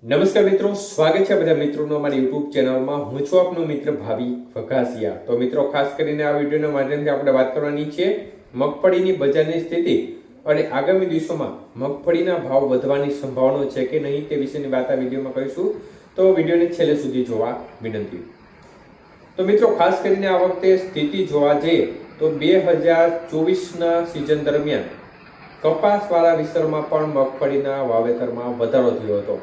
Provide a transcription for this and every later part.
નમસ્કાર મિત્રો, સ્વાગત છે બધા મિત્રોનો અમારી યુટ્યુબ ચેનલમાં। હું છું આપનો મિત્ર ભાવિ વઘાસિયા। તો મિત્રો, ખાસ કરીને આ વિડીયોના માધ્યમથી આપણે વાત કરવાની છે મગફળીની બજારની સ્થિતિ અને આગામી દિવસોમાં મગફળીના ભાવ વધવાની સંભાવના છે કે નહીં તે વિશેની વાત આ વિડીયોમાં કરીશું। તો વિડીયોને છેલ્લે સુધી જોવા વિનંતી। તો મિત્રો, ખાસ કરીને આ વખતે સ્થિતિ જોવા જઈએ તો 2024ના સિઝન દરમિયાન કપાસવાળા વિસ્તારમાં પણ મગફળીના વાવેતરમાં વધારો થયો હતો,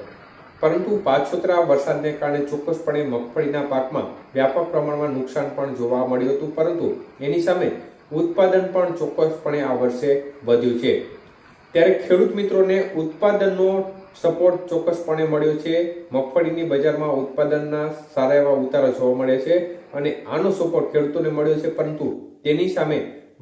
પરંતુ પાછોતરા વરસાદને કારણે ચોક્કસપણે મગફળીના પાકમાં વ્યાપક પ્રમાણમાં નુકસાન પણ જોવા મળ્યું હતું, પરંતુ એની સામે ઉત્પાદન પણ ચોક્કસપણે આ વર્ષે વધ્યું છે। ત્યારે ખેડૂત મિત્રોને ઉત્પાદનનો સપોર્ટ ચોક્કસપણે મળ્યો છે। મગફળીની બજારમાં ઉત્પાદનના સારા એવા ઉતારા જોવા મળે છે અને આનો સપોર્ટ ખેડૂતોને મળ્યો છે, પરંતુ તેની સામે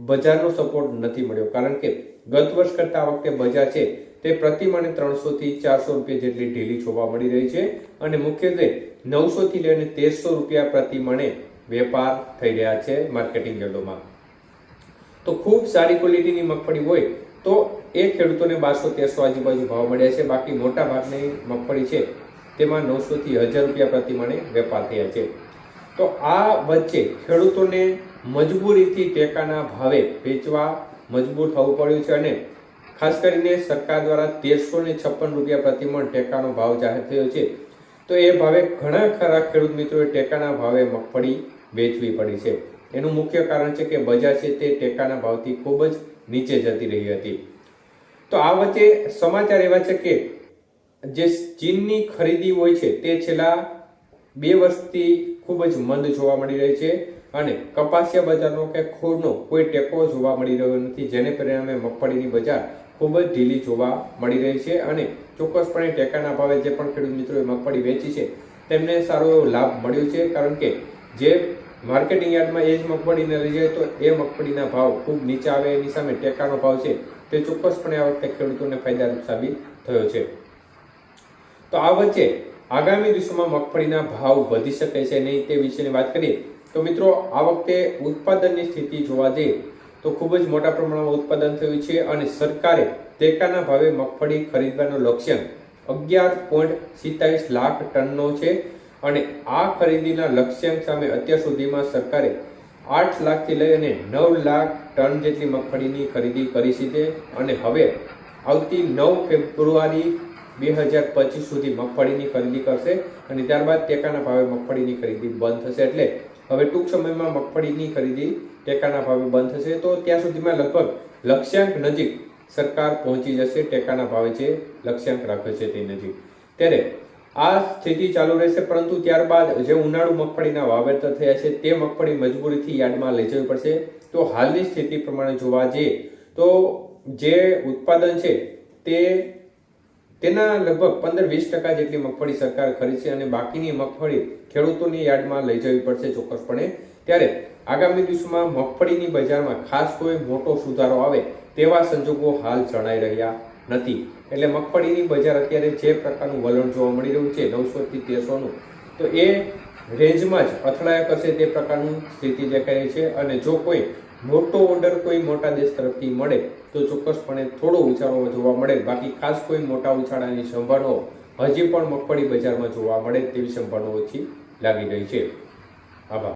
બજારનો સપોર્ટ નથી મળ્યો, કારણ કે ગત વર્ષ કરતા આ વખતે બજાર છે તે પ્રતિ મણે 300 થી 400 રૂપિયા જેટલી ઢીલી જોવા મળી રહી છે અને મુખ્યત્વે 900 થી લઈને 1300 રૂપિયા પ્રતિ મણે વેપાર થઈ રહ્યા છે માર્કેટિંગ યાર્ડોમાં। તો ખૂબ સારી ક્વોલિટીની મગફળી હોય તો એ ખેડૂતોને 1200-1300 આજુબાજુ ભાવ મળ્યા છે। બાકી મોટા ભાગની મગફળી છે તેમાં 900 થી 1000 રૂપિયા પ્રતિ મણે વેપાર થયા છે। તો આ વચ્ચે ખેડૂતોને મજબૂરીથી ટેકાના ભાવે વેચવા મજબૂર થવું પડ્યું છે અને ખાસ કરીને સરકાર દ્વારા 1356 રૂપિયા પ્રતિ મણ ટેકાનો ભાવ જાહેર થયો છે। તો એ ભાવે ઘણા ખરા ખેડૂત મિત્રોએ ટેકાના ભાવે મગફળી વેચવી પડી છે। એનું મુખ્ય કારણ છે કે બજાર છે તે ટેકાના ભાવથી ખૂબ જ નીચે જતી રહી હતી। તો આ વચ્ચે સમાચાર એવા છે કે જે ચીનની ખરીદી હોય છે તે છેલ્લા 2 વર્ષથી ખૂબ જ મંદ જોવા મળી રહી છે અને કપાસિયા બજારનો કે ખોળનો કોઈ ટેકો જોવા મળી રહ્યો નથી, જેને પરિણામે મગફળીની બજાર ખૂબ જ ઢીલી જોવા મળી રહી છે અને ચોક્કસપણે ટેકાના ભાવે જે પણ ખેડૂત મિત્રોએ મગફળી વેચી છે તેમને સારો એવો લાભ મળ્યો છે, કારણ કે જે માર્કેટિંગ યાર્ડમાં એ જ મગફળીને લઈ જાય તો એ મગફળીના ભાવ ખૂબ નીચે આવે, એની સામે ટેકાનો ભાવ છે તે ચોક્કસપણે આ વખતે ખેડૂતોને ફાયદારૂપ સાબિત થયો છે। તો આ વચ્ચે આગામી દિવસોમાં મગફળીના ભાવ વધી શકે છે નહીં તે વિશેની વાત કરીએ તો મિત્રો, આ વખતે ઉત્પાદનની સ્થિતિ જોવા જઈએ તો ખૂબ જ મોટા પ્રમાણમાં ઉત્પાદન થયું છે અને સરકારે ટેકાના ભાવે મગફળી ખરીદવાનો લક્ષ્યાંક 11.27 લાખ ટનનો છે અને આ ખરીદીના લક્ષ્યાંક સામે અત્યાર સુધીમાં સરકારે 8 લાખથી લઈ અને 9 લાખ ટન જેટલી મગફળીની ખરીદી કરી છે અને હવે આવતી 9 ફેબ્રુઆરી 2025 સુધી મગફળીની ખરીદી કરશે અને ત્યારબાદ ટેકાના ભાવે મગફળીની ખરીદી બંધ થશે। એટલે હવે ટૂંક સમયમાં મગફળીની ખરીદી ટેકાના ભાવે બંધ થશે। તો ત્યાં સુધીમાં લગભગ લક્ષ્યાંક નજીક સરકાર પહોંચી જશે, ટેકાના ભાવે જે લક્ષ્યાંક રાખે છે તે નજીક। ત્યારે આ સ્થિતિ ચાલુ રહેશે, પરંતુ ત્યારબાદ જે ઉનાળુ મગફળીના વાવેતર થયા છે તે મગફળી મજબૂરીથી યાર્ડમાં લઈ જવી પડશે। તો હાલની સ્થિતિ પ્રમાણે જોવા જઈએ તો જે ઉત્પાદન છે તેના લગભગ 15-20% જેટલી મગફળી સરકાર ખરીદશે અને બાકીની મગફળી ખેડૂતોની યાર્ડમાં લઈ જવી પડશે ચોક્કસપણે। ત્યારે આગામી દિવસોમાં મગફળીની બજારમાં ખાસ કોઈ મોટો સુધારો આવે તેવા સંજોગો હાલ જણાઈ રહ્યા નથી। એટલે મગફળીની બજાર અત્યારે જે પ્રકારનું વલણ જોવા મળી રહ્યું છે 900 થી 1300નું, તો એ રેન્જમાં જ અથડાયા કરશે તે પ્રકારની સ્થિતિ દેખાઈ રહી છે અને જો કોઈ મોટો ઓર્ડર કોઈ મોટા દેશ તરફથી મળે તો ચોક્કસપણે થોડો ઉછાળો જોવા મળે, બાકી ખાસ કોઈ મોટા ઉછાળાની સંભાવનાઓ હજી પણ મગફળી બજારમાં જોવા મળે તેવી સંભાવનાઓ ઓછી લાગી રહી છે। આભાર।